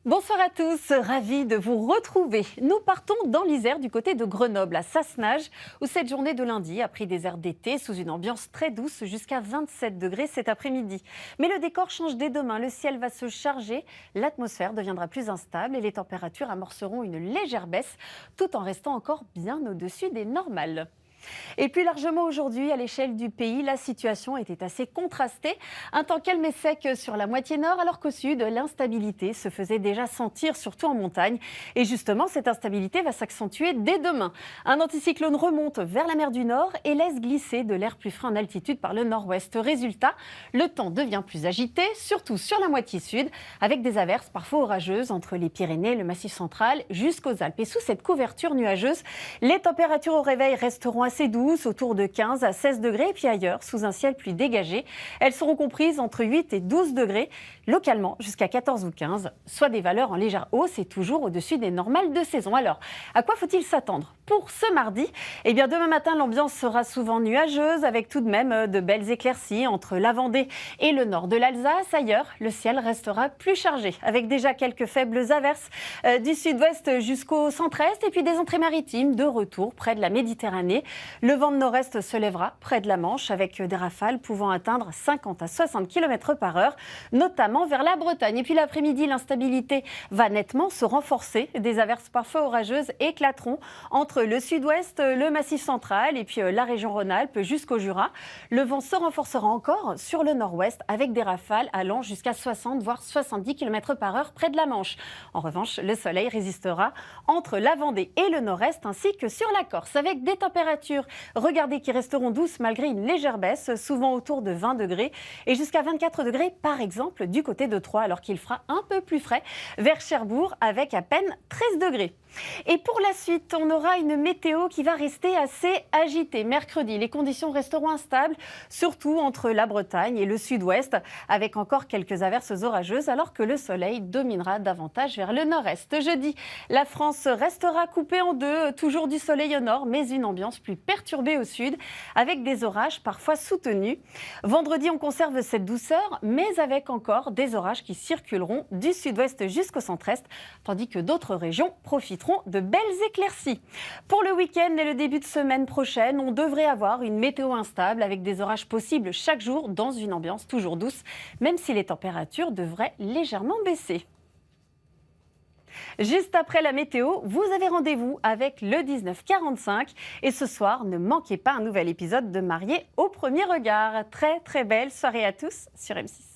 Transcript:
Bonsoir à tous, ravi de vous retrouver. Nous partons dans l'Isère du côté de Grenoble, à Sassenage, où cette journée de lundi a pris des airs d'été sous une ambiance très douce jusqu'à 27 degrés cet après-midi. Mais le décor change dès demain, le ciel va se charger, l'atmosphère deviendra plus instable et les températures amorceront une légère baisse tout en restant encore bien au-dessus des normales. Et plus largement aujourd'hui, à l'échelle du pays, la situation était assez contrastée. Un temps calme et sec sur la moitié nord, alors qu'au sud, l'instabilité se faisait déjà sentir, surtout en montagne. Et justement, cette instabilité va s'accentuer dès demain. Un anticyclone remonte vers la mer du Nord et laisse glisser de l'air plus frais en altitude par le nord-ouest. Résultat, le temps devient plus agité, surtout sur la moitié sud, avec des averses parfois orageuses entre les Pyrénées, le Massif central, jusqu'aux Alpes. Et sous cette couverture nuageuse, les températures au réveil resteront assez douces, autour de 15 à 16 degrés, et puis ailleurs, sous un ciel plus dégagé, elles seront comprises entre 8 et 12 degrés, localement jusqu'à 14 ou 15, soit des valeurs en légère hausse et toujours au-dessus des normales de saison. Alors, à quoi faut-il s'attendre pour ce mardi? Eh bien, demain matin, l'ambiance sera souvent nuageuse, avec tout de même de belles éclaircies entre la Vendée et le nord de l'Alsace. Ailleurs, le ciel restera plus chargé, avec déjà quelques faibles averses du sud-ouest jusqu'au centre-est, et puis des entrées maritimes de retour près de la Méditerranée. Le vent de nord-est se lèvera près de la Manche avec des rafales pouvant atteindre 50 à 60 km par heure, notamment vers la Bretagne. Et puis l'après-midi, l'instabilité va nettement se renforcer. Des averses parfois orageuses éclateront entre le sud-ouest, le Massif central et puis la région Rhône-Alpes jusqu'au Jura. Le vent se renforcera encore sur le nord-ouest avec des rafales allant jusqu'à 60 voire 70 km par heure près de la Manche. En revanche, le soleil résistera entre la Vendée et le nord-est ainsi que sur la Corse avec des températures, regardez, qui resteront douces malgré une légère baisse, souvent autour de 20 degrés et jusqu'à 24 degrés par exemple du côté de Troyes, alors qu'il fera un peu plus frais vers Cherbourg avec à peine 13 degrés. Et pour la suite, on aura une météo qui va rester assez agitée. Mercredi, les conditions resteront instables, surtout entre la Bretagne et le sud-ouest, avec encore quelques averses orageuses, alors que le soleil dominera davantage vers le nord-est. Jeudi, la France restera coupée en deux, toujours du soleil au nord, mais une ambiance plus perturbée au sud, avec des orages parfois soutenus. Vendredi, on conserve cette douceur, mais avec encore des orages qui circuleront du sud-ouest jusqu'au centre-est, tandis que d'autres régions profiteront de belles éclaircies. Pour le week-end et le début de semaine prochaine, on devrait avoir une météo instable avec des orages possibles chaque jour dans une ambiance toujours douce, même si les températures devraient légèrement baisser. Juste après la météo, vous avez rendez-vous avec le 1945 et ce soir, ne manquez pas un nouvel épisode de Mariés au premier regard. Très belle soirée à tous sur M6.